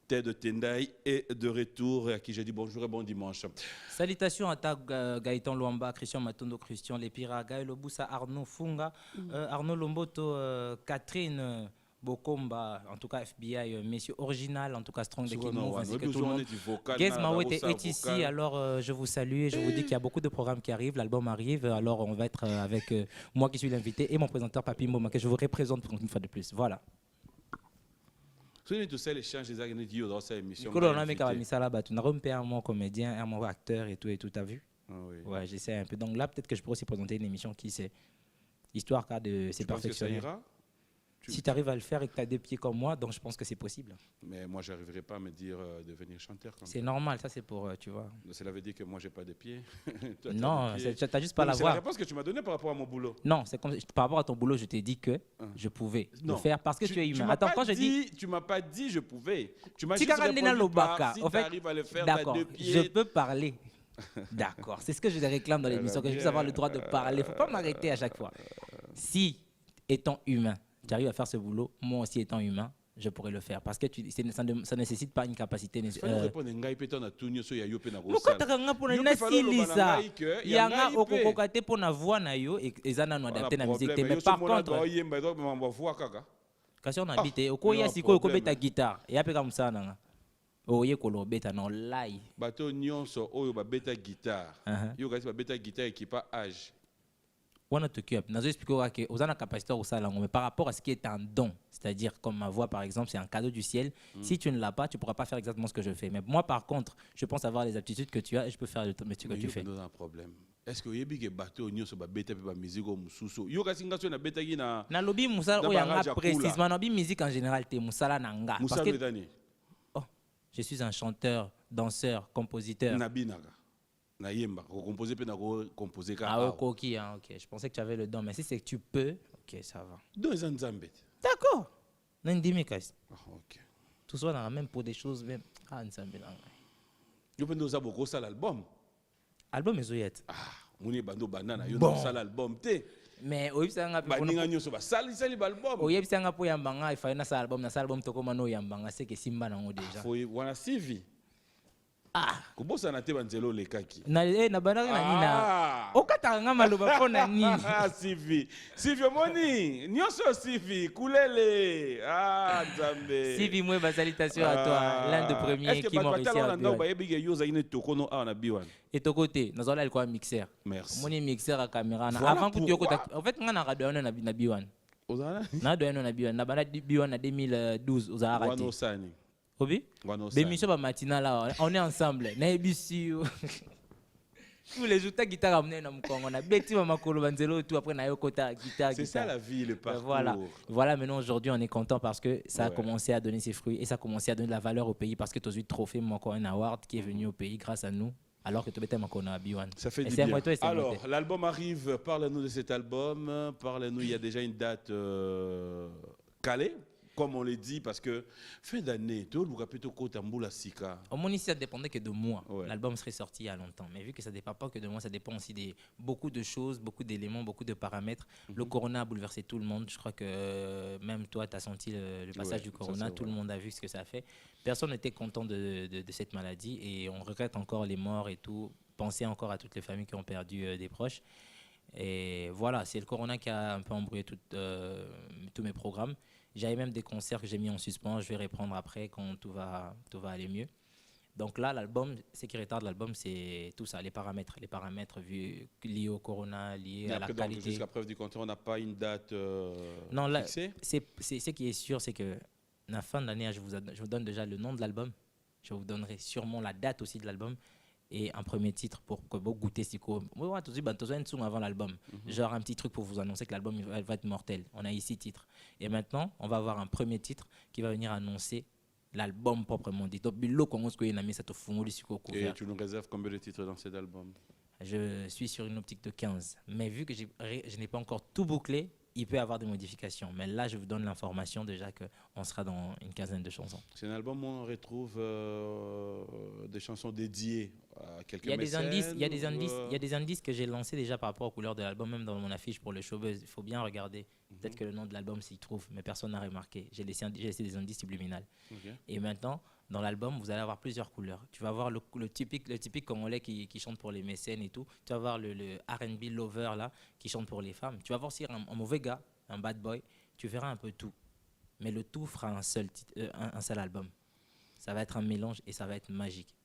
Ted Tendai, est de retour et à qui j'ai dit bonjour et bon dimanche. Salutations à ta Gaëtan Luamba, Christian Matondo, Christian Lepira, Gaël Oboussa, Arnaud Funga, Arnaud Lomboto, Catherine Bokomba, en tout cas FBI, messieurs original, en tout cas Strong de Kimou, ainsi que tout le monde. Gez Mawete est ici, alors je vous salue et je vous dis qu'il y a beaucoup de programmes qui arrivent, l'album arrive, alors on va être avec moi qui suis l'invité et mon présentateur Papi Mboma, que je vous représente pour une fois de plus. Voilà. Tout ça, l'échange des agnédios dans cette émission. On a mis un comédien, un acteur et tout, t'as vu? Ah oui. Ouais, j'essaie un peu. Donc là, peut-être que je pourrais aussi présenter une émission qui c'est histoire de c'est perfectionner. Si tu arrives à le faire et que tu as des pieds comme moi, donc je pense que c'est possible. Mais moi, je n'arriverai pas à me dire devenir chanteur. C'est normal, ça c'est pour, tu vois. Cela veut dire que moi, je n'ai pas de pieds. Toi, non, tu n'as juste pas la voix. C'est la réponse que tu m'as donnée par rapport à mon boulot. Non, c'est comme par rapport à ton boulot, je t'ai dit que je pouvais le faire parce que tu es humain. Attends, quand je dis... Tu ne m'as pas dit je pouvais. Tu m'as juste répondu par si tu arrives à le faire, d'accord, je peux parler. D'accord, c'est ce que je réclame dans l'émission, que je puisse avoir le droit de parler. Il ne faut pas m'arrêter à chaque fois. Si, étant humain, tu arrives à faire ce boulot, moi aussi étant humain, je pourrais le faire. Parce que ça ne nécessite pas une capacité. Il faut répondre mais par contre, kasi on habite, okoya siko okobeta guitare. Et après comme ça, oye kolobeta non lai. Bato nyonso oyo babeta guitare. Yo kasi babeta guitare qui pas âge. On a expliqué que vous avez la capacité au salon, mais par rapport à ce qui est un don, c'est-à-dire comme ma voix par exemple, c'est un cadeau du ciel. Si tu ne l'as pas, tu ne pourras pas faire exactement ce que je fais. Mais moi par contre, je pense avoir les aptitudes que tu as et je peux faire le métier que tu fais. Un problème. Est-ce que vous avez bateau nyonso ba beta pe ba musique au mususu? Yo kasi ngaso na beta gi na. Na lobi musala oyanga précisément na bi musique en général te musala nanga. Parce que je suis un chanteur, danseur, compositeur. Nabinaga. Nayemba, composer pe na composer ka. Ah ok, je pensais que tu avais le don, mais si c'est que tu peux, ok, ça va. Don nzambe. D'accord. Nandimi kasi. Ok. Tout soit dans la même pour des choses même. Ah nzambe nanga. Yo pendo za boko ça l'album. Album ezoyet. Ah, moni bando banana yo dans ça l'album té. Mais oyebisanga pe baninga nyonso ba sali album. Oyebisanga po yambanga il fallait na ça album tokoma no yambanga c'est que simba nango déjà. Faut wana CV. Ah, kubosa na te banzelo le kaki. Na banaki na nina. Okatanga maloba pona nini? Ah, CV moni, nyonso CV kulele. Ah, Nzambe. CV moi salutation à toi, l'un des premiers qui m'a réussi à dire. Ba yebi yo za ine tokono a na biwan. Et ton côté, nous allons aller mixeur. Merci. Moni mixeur à caméra. Avant que tu en fait on a radio na biwan. Ozana? Na do na biwan, na bana biwan en 2012 aux a arrêté. Obi? L'émission va matinale là, on est ensemble. Tous les jours, ta guitare amenée dans mon Congo. On a bêti ma kolo banzelo tout après na yo kota guitare. C'est ça la vie, le parcours. Voilà, maintenant aujourd'hui on est content parce que ça a commencé à donner ses fruits et ça a commencé à donner de la valeur au pays parce que tu as eu le trophée Moko un award qui est venu au pays grâce à nous. Alors que tu étais Moko na Biwan. Ça fait du bien. Alors, l'album arrive, parle-nous de cet album, parle-nous, il y a déjà une date calée. Comme on le dit, parce que fin d'année, tout le monde sika. Au moins, ici, ça dépendait que de moi. Ouais. L'album serait sorti il y a longtemps. Mais vu que ça ne dépend pas que de moi, ça dépend aussi de beaucoup de choses, beaucoup d'éléments, beaucoup de paramètres. Le corona a bouleversé tout le monde. Je crois que même toi, tu as senti le passage du corona. Tout le monde a vu ce que ça a fait. Personne n'était content de cette maladie. Et on regrette encore les morts et tout. Pensez encore à toutes les familles qui ont perdu des proches. Et voilà, c'est le corona qui a un peu embrouillé tous mes programmes. J'avais même des concerts que j'ai mis en suspens. Je vais reprendre après quand tout va aller mieux. Donc là, l'album, ce qui retarde l'album, c'est tout ça, les paramètres liés au corona, liés à la qualité. Jusqu'à preuve du contraire, on n'a pas une date non, là, fixée. Ce qui est sûr, c'est que à la fin de l'année, je vous donne déjà le nom de l'album. Je vous donnerai sûrement la date aussi de l'album. Et un premier titre pour que vous goûtez si quoi. Moi, tout de avant l'album. Genre un petit truc pour vous annoncer que l'album va être mortel. On a ici 6 titres. Et maintenant, on va avoir un premier titre qui va venir annoncer l'album proprement dit. Donc, et tu nous réserves combien de titres dans cet album? Je suis sur une optique de 15. Mais vu que je n'ai pas encore tout bouclé, il peut y avoir des modifications. Mais là, je vous donne l'information déjà qu'on sera dans une quinzaine de chansons. C'est un album où on retrouve des chansons dédiées à quelques Il y a des indices, il y a des indices, ou, il y a des indices que j'ai lancés déjà par rapport aux couleurs de l'album, même dans mon affiche pour le showbuzz. Il faut bien regarder. Peut-être que le nom de l'album s'y trouve, mais personne n'a remarqué. J'ai laissé des indices subliminales. Ok. Et maintenant, dans l'album, vous allez avoir plusieurs couleurs. Tu vas avoir le typique Congolais qui chante pour les mécènes et tout. Tu vas avoir le R&B lover là, qui chante pour les femmes. Tu vas voir aussi un mauvais gars, un bad boy. Tu verras un peu tout. Mais le tout fera un seul album. Ça va être un mélange et ça va être magique.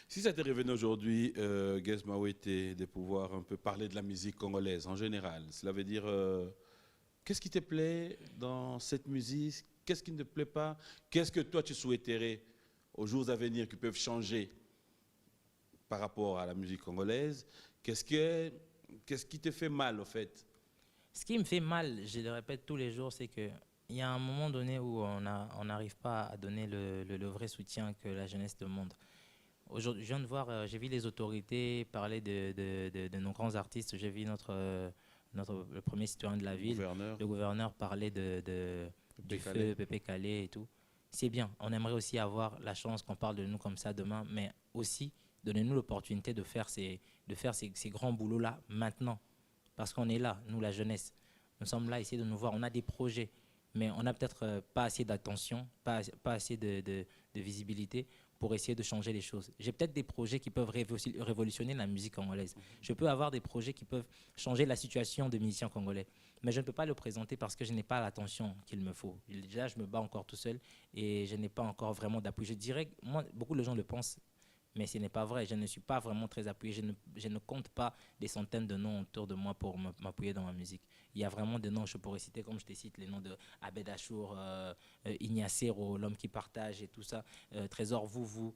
Si ça t'est revenu aujourd'hui, Guess Mawete, de pouvoir un peu parler de la musique congolaise en général, cela veut dire qu'est-ce qui te plaît dans cette musique? Qu'est-ce qui ne te plaît pas? Qu'est-ce que toi tu souhaiterais aux jours à venir qui peuvent changer par rapport à la musique congolaise? Qu'est-ce qui te fait mal au fait? Ce qui me fait mal, je le répète tous les jours, c'est qu'il y a un moment donné où on n'arrive pas à donner le vrai soutien que la jeunesse demande. Aujourd'hui, je viens de voir, j'ai vu les autorités parler de nos grands artistes. J'ai vu le premier citoyen de la ville, le gouverneur parler du feu, Pépé Calais et tout. C'est bien. On aimerait aussi avoir la chance qu'on parle de nous comme ça demain, mais aussi donnez-nous l'opportunité de faire ces grands boulots-là maintenant. Parce qu'on est là, nous, la jeunesse. Nous sommes là, essayer de nous voir. On a des projets, mais on n'a peut-être pas assez d'attention, pas assez de visibilité pour essayer de changer les choses. J'ai peut-être des projets qui peuvent révolutionner la musique congolaise. Je peux avoir des projets qui peuvent changer la situation des musiciens congolais. Mais je ne peux pas le présenter parce que je n'ai pas l'attention qu'il me faut. Déjà, je me bats encore tout seul et je n'ai pas encore vraiment d'appui. Je dirais, moi, beaucoup de gens le pensent, mais ce n'est pas vrai. Je ne suis pas vraiment très appuyé. Je ne compte pas des centaines de noms autour de moi pour m'appuyer dans ma musique. Il y a vraiment des noms, je pourrais citer, comme je te cite, les noms de Abed Achour, Ignacero, L'Homme qui partage et tout ça, Trésor Vous.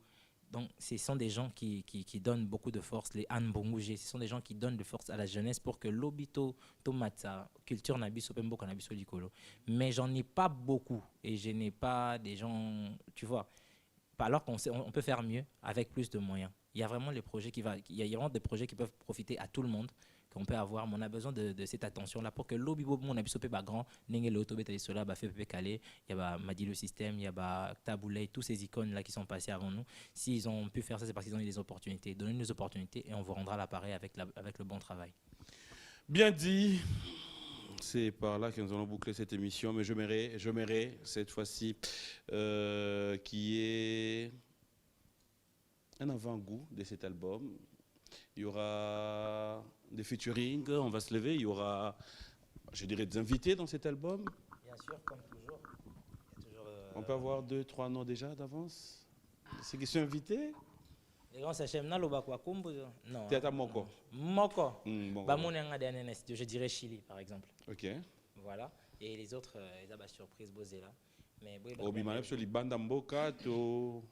Donc, ce sont des gens qui donnent beaucoup de force, les Anne Bongougé, ce sont des gens qui donnent de force à la jeunesse pour que l'obito, tomatsa, culture nabiso, pembo kanabiso likolo. Mais j'en ai pas beaucoup et je n'ai pas des gens, tu vois. Alors qu'on peut faire mieux avec plus de moyens. Il y a vraiment il y a vraiment des projets qui peuvent profiter à tout le monde qu'on peut avoir, mais on a besoin de cette attention-là pour que l'obibo, mon abiso pe grand, n'engel l'autobét et cela, fait Pépé Calais, il y a Madi le système, il y a Taboulay, tous ces icônes-là qui sont passés avant nous. S'ils ont pu faire ça, c'est parce qu'ils ont eu des opportunités. Donnez-nous des opportunités et on vous rendra l'appareil avec le bon travail. Bien dit. C'est par là que nous allons boucler cette émission, mais je m'aimerais cette fois-ci qui est un avant-goût de cet album. Il y aura des featuring, on va se lever, il y aura, je dirais, des invités dans cet album. Bien sûr, comme toujours. On peut avoir 2-3 noms déjà d'avance. Ceux qui sont invités. Les grands s'achèvent le bakwa kumbu. Non. Théâtre Moko. Moko. Bon. Je dirais Chili, par exemple. Ok. Voilà. Et les autres, ils ont la surprise bosé là. Mais Obimane sur les bandes Mboka, to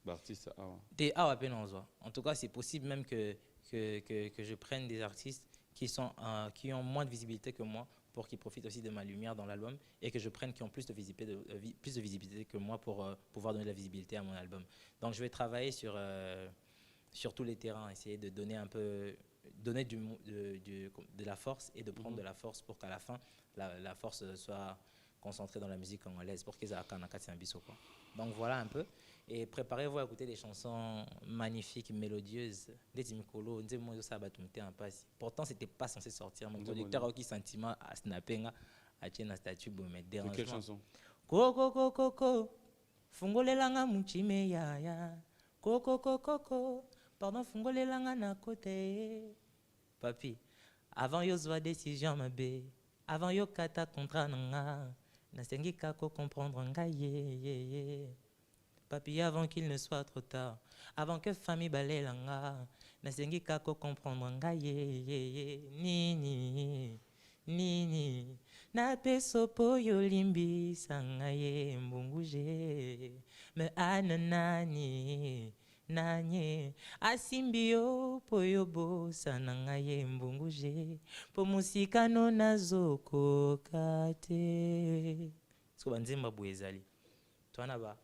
l'artiste. En tout cas, c'est possible même que je prenne des artistes qui ont moins de visibilité que moi pour qu'ils profitent aussi de ma lumière dans l'album et que je prenne qui ont plus de visibilité que moi pour pouvoir donner de la visibilité à mon album. Donc je vais travailler sur tous les terrains, essayer de donner un peu, de la force et de prendre de la force pour qu'à la fin, la force soit concentrée dans la musique congolaise pour qu'ils aient un biseau. Donc voilà un peu. Et préparez-vous à écouter des chansons magnifiques, mélodieuses. Pourtant, ce n'était pas censé sortir. Mon producteur a eu sentiment à snapper à un statut. C'est quelle chanson? Koko koko koko, fungolelanga muchime ya ya. Koko koko koko, pardon fungolelanga na kote. Papi, avant yo zwa décision mabe, avant yo kata contrat nanga, nasengi kako comprendre nga ye. Papi, avant qu'il ne soit trop tard, avant que famille balaye langa, nasengi kako comprendre nga ye. Nini, na peso po yo limbi sangaye mbunguje, me ananani, nanye, asimbio po yo bosa nangaye mbunguje, po musika no nazoko kate. Sko banzimba buezali. Tuana ba.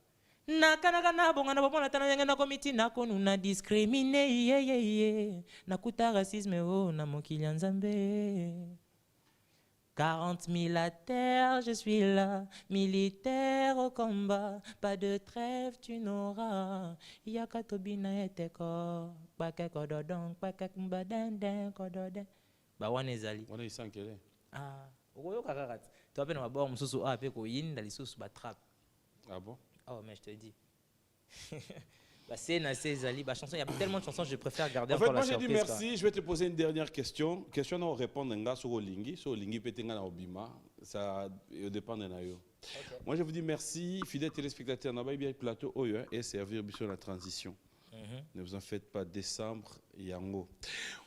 Nakanaka na bonga na bomona tana yanga na komiti na konu na discriminer ye. Nakuta racisme o na mokili nzambe. 40 000 à terre, je suis là, militaire au combat, pas de trêve tu n'auras. Yaka tobina eteko, bake kododon, bake mbadenden kododon. Ba wana ezali. On est sans quel est. Ah, okoyoka kaka. Tu appelles ma boire mususu a pe ko yinda lisusu ba trap. Ah bon? Oh mais je te dis. Bah, c'est Zali, bah, chanson, il y a tellement de chansons, je préfère garder En fait, encore moi la j'ai dit surprise. merci. Je vais te poser une dernière question. Question non répondre sur Olingi. Sur Olingi, peut-être na obima. Ça dépend de nayo. Moi je vous dis merci, fidèles téléspectateurs. On va bien plateau Oyo et servir sur la transition. Ne vous en faites pas, décembre, Yango.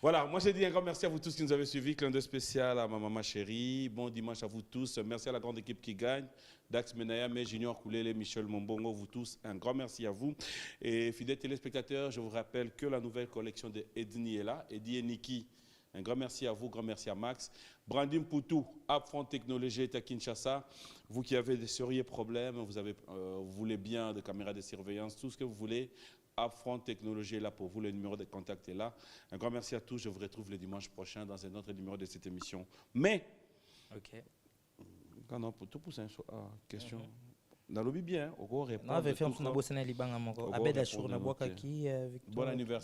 Voilà, moi j'ai dit un grand merci à vous tous qui nous avez suivis. Clin d'œil spécial à ma maman chérie. Bon dimanche à vous tous. Merci à la grande équipe qui gagne. Dax Menaya, Junior Koulele, Michel Mombongo, vous tous, un grand merci à vous. Et fidèles téléspectateurs, je vous rappelle que la nouvelle collection de Edni est là. Eddie et Niki, un grand merci à vous, grand merci à Max. Brandim Poutou, Upfront Technologie à Kinshasa. Vous qui avez des sérieux problèmes, vous voulez bien des caméras de surveillance, tout ce que vous voulez. Upfront Technologie est là pour vous, le numéro de contact est là. Un grand merci à tous, je vous retrouve le dimanche prochain dans un autre numéro de cette émission. Mais, quand on peut tout pousser une question, dans le bien, on va répondre. On avait fait un peu de libanga moko. Abed Achour na boka qui bon anniversaire.